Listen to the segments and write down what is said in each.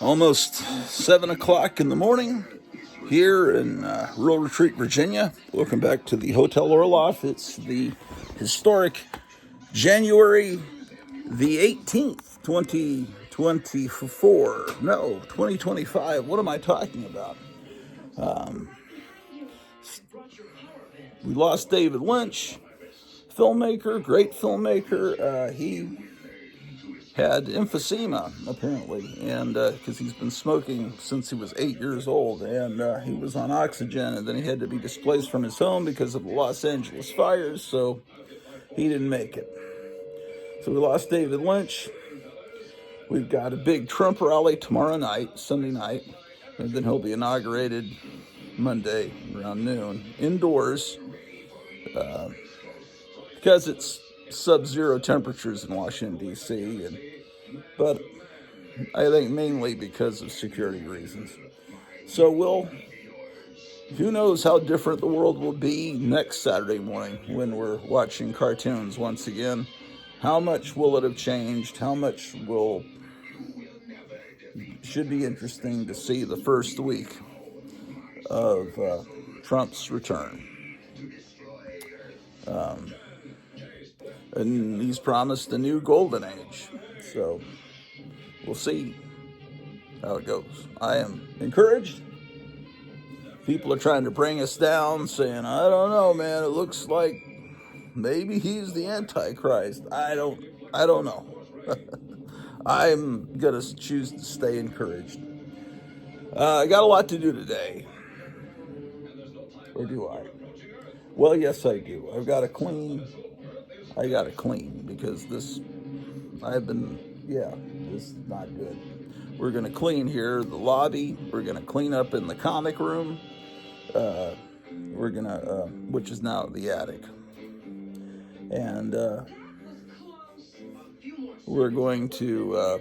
Almost 7 o'clock in the morning here in Rural Retreat, Virginia. Welcome back to the Hotel Orloff. It's the historic January the 18th, 2024. No, 2025. What am I talking about? We lost David Lynch, filmmaker, great filmmaker. He had emphysema, apparently, and because he's been smoking since he was 8 years old, and he was on oxygen, and then he had to be displaced from his home because of the Los Angeles fires, so he didn't make it. So we lost David Lynch. We've got a big Trump rally tomorrow night, Sunday night, and then he'll be inaugurated Monday around noon, indoors, because it's sub-zero temperatures in Washington, D.C., but I think mainly because of security reasons. So who knows how different the world will be next Saturday morning when we're watching cartoons once again. How much will it have changed? How much should be interesting to see the first week of Trump's return. And he's promised a new golden age. So we'll see how it goes. I am encouraged. People are trying to bring us down, saying, I don't know, man, it looks like maybe he's the Antichrist. I don't know. I'm going to choose to stay encouraged. I got a lot to do today. Or do I? Well, yes, I do. I got to clean because this is not good. We're going to clean here, the lobby. We're going to clean up in the comic room. We're going to, which is now the attic. And we're going to, a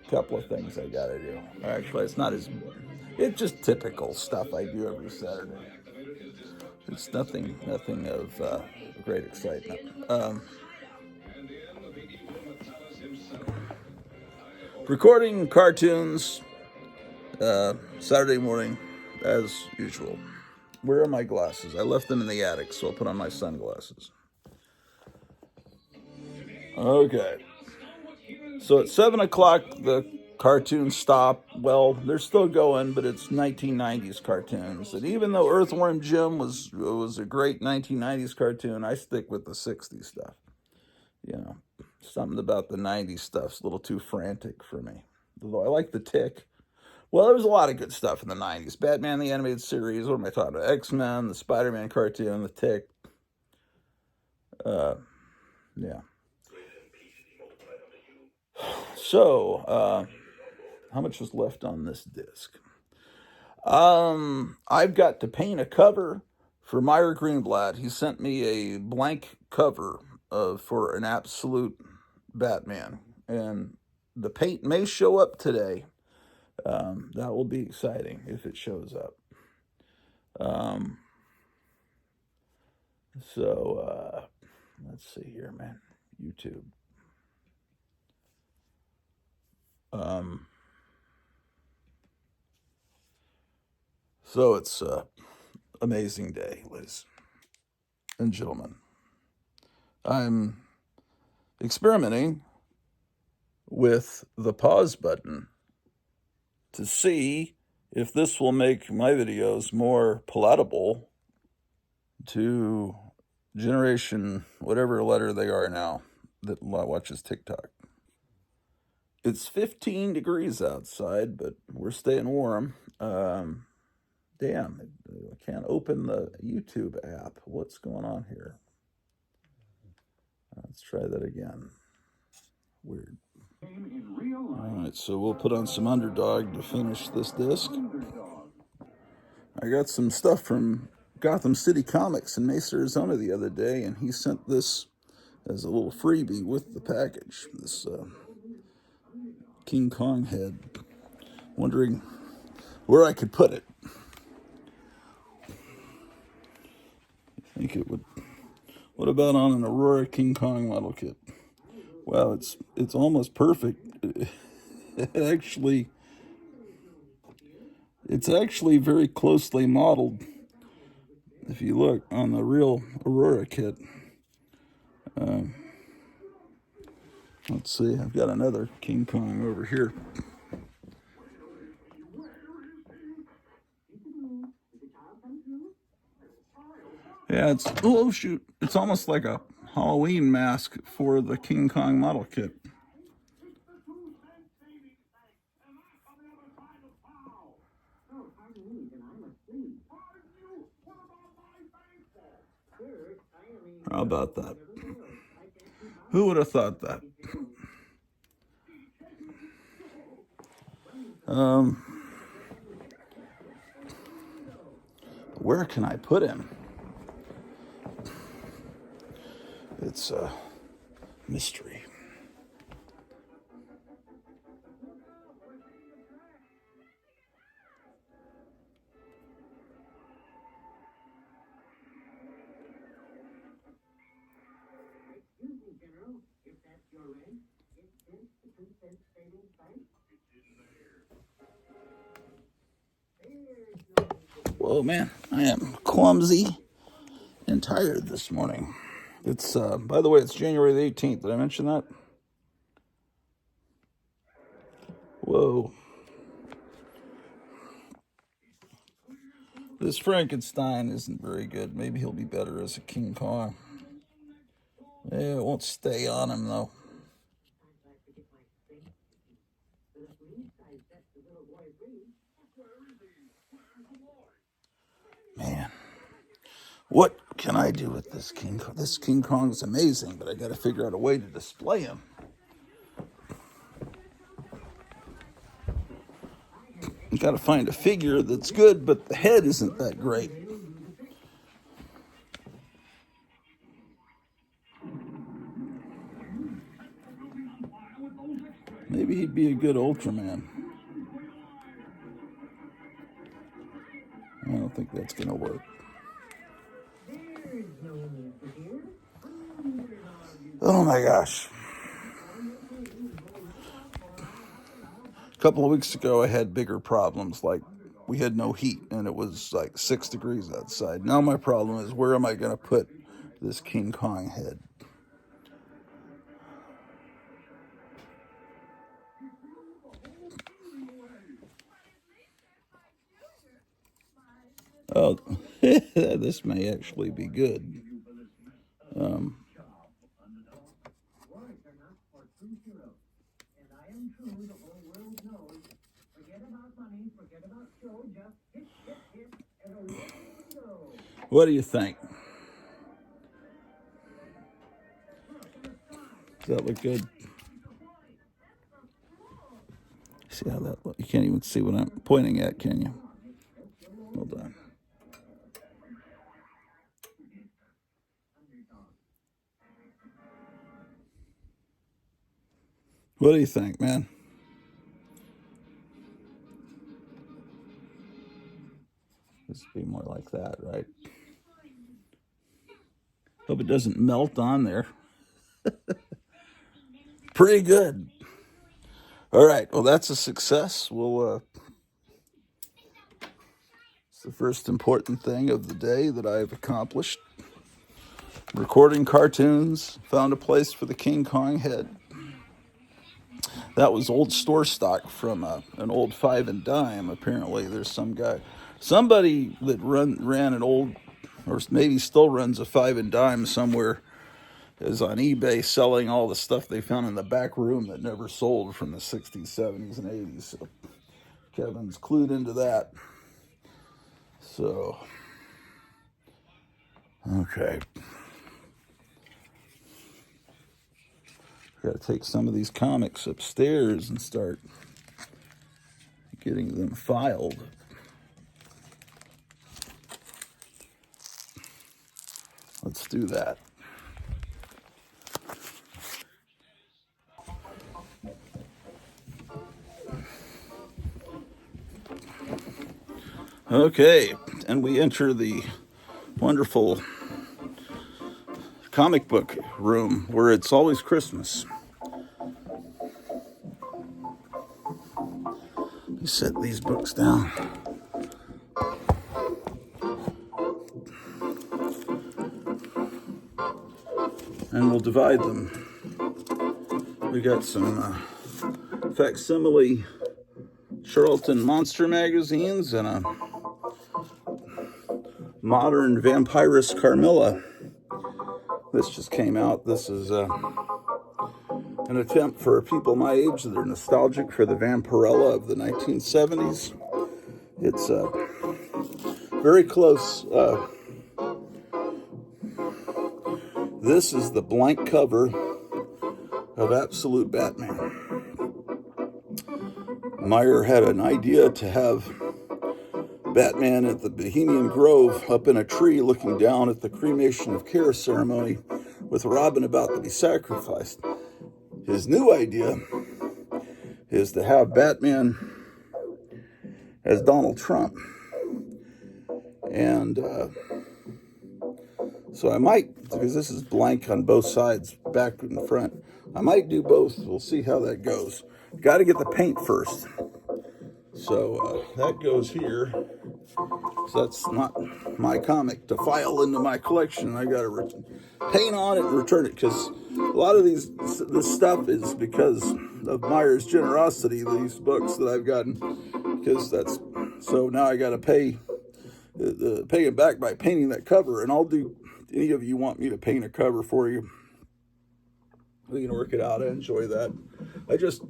couple of things I got to do. Actually, it's just typical stuff I do every Saturday. It's nothing of great excitement. Recording cartoons Saturday morning as usual. Where are my glasses? I left them in the attic, so I'll put on my sunglasses. Okay. So at 7 o'clock, the cartoons stop. Well, they're still going, but it's 1990s cartoons. And even though Earthworm Jim was a great 1990s cartoon, I stick with the 60s stuff. You know, something about the 90s stuff's a little too frantic for me. Although I like the Tick. Well, there was a lot of good stuff in the 90s. Batman, the Animated Series, what am I talking about? X-Men, the Spider-Man cartoon, the Tick. Yeah. So, how much is left on this disc? I've got to paint a cover for Meyer Greenblatt. He sent me a blank cover for an absolute Batman. And the paint may show up today. That will be exciting if it shows up. Let's see here, man. YouTube. So it's an amazing day, ladies and gentlemen. I'm experimenting with the pause button to see if this will make my videos more palatable to generation, whatever letter they are now, that watches TikTok. It's 15 degrees outside, but we're staying warm. Damn, I can't open the YouTube app. What's going on here? Let's try that again. Weird. All right, so we'll put on some Underdog to finish this disc. I got some stuff from Gotham City Comics in Mesa, Arizona the other day, and he sent this as a little freebie with the package. This King Kong head. Wondering where I could put it. I think it would. What about on an Aurora King Kong model kit? Well, it's almost perfect. It actually, it's actually very closely modeled. If you look on the real Aurora kit, let's see. I've got another King Kong over here. Yeah, it's oh shoot! It's almost like a Halloween mask for the King Kong model kit. How about that? Who would have thought that? Where can I put him? It's a mystery. Whoa, man, I am clumsy and tired this morning. It's, by the way, it's January the 18th. Did I mention that? Whoa. This Frankenstein isn't very good. Maybe he'll be better as a King Kong. Yeah, it won't stay on him, though. Man. What can I do with this King Kong? This King Kong is amazing, but I got to figure out a way to display him. You got to find a figure that's good, but the head isn't that great. Maybe he'd be a good Ultraman. I don't think that's going to work. Oh my gosh. A couple of weeks ago, I had bigger problems. Like, we had no heat, and it was like 6 degrees outside. Now my problem is, where am I going to put this King Kong head? Oh, this may actually be good. What do you think? Does that look good? See how that looks? You can't even see what I'm pointing at, can you? Hold on. What do you think, man? This would be more like that, right? Hope it doesn't melt on there. Pretty good. All right. Well, that's a success. It's the first important thing of the day that I've accomplished. Recording cartoons, found a place for the King Kong head. That was old store stock from an old 5 and dime. Apparently, there's somebody that ran an old, or maybe still runs a 5 and dime somewhere, is on eBay selling all the stuff they found in the back room that never sold from the 60s, 70s, and 80s. So Kevin's clued into that. So, okay. Got to take some of these comics upstairs and start getting them filed. Let's do that. Okay, and we enter the wonderful comic book room where it's always Christmas. me set these books down. And we'll divide them. We got some facsimile Charlton Monster magazines and a modern Vampirus Carmilla. This just came out. This is an attempt for people my age that are nostalgic for the Vampirella of the 1970s. It's very close. This is the blank cover of Absolute Batman. Meyer had an idea to have Batman at the Bohemian Grove up in a tree looking down at the cremation of care ceremony with Robin about to be sacrificed. His new idea is to have Batman as Donald Trump. And so I might, because this is blank on both sides, back and front, I might do both. We'll see how that goes. Got to get the paint first. So that goes here. So that's not my comic to file into my collection. I got to paint on it and return it, because a lot of this stuff is because of Meyer's generosity, these books that I've gotten, because that's, so now I got to pay it back by painting that cover. And I'll do, any of you want me to paint a cover for you, we can work it out. I enjoy that. I just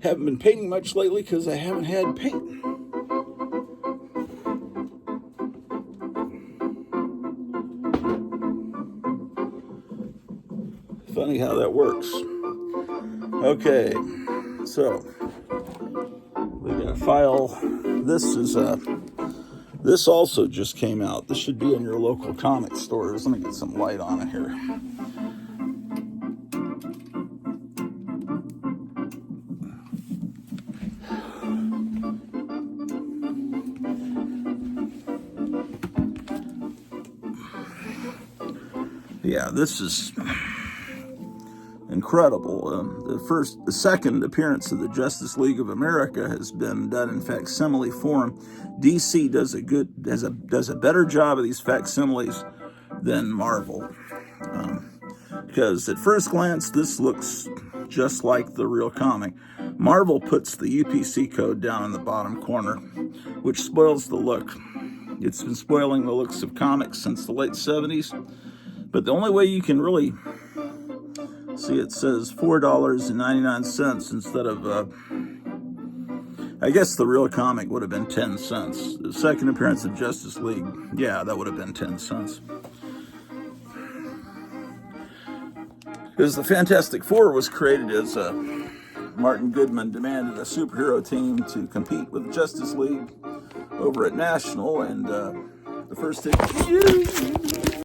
haven't been painting much lately because I haven't had paint. Funny how that works. Okay, so we got a file. This is this also just came out. This should be in your local comic stores. Let me get some light on it here. Yeah, this is incredible. The second appearance of the Justice League of America has been done in facsimile form. DC does a better job of these facsimiles than Marvel, because at first glance this looks just like the real comic. Marvel puts the UPC code down in the bottom corner, which spoils the look. It's been spoiling the looks of comics since the late 70s. But the only way you can really see, it says $4.99 instead of, I guess the real comic would have been 10 cents. The second appearance of Justice League, yeah, that would have been 10 cents. Because the Fantastic Four was created as Martin Goodman demanded a superhero team to compete with Justice League over at National, and the first issue.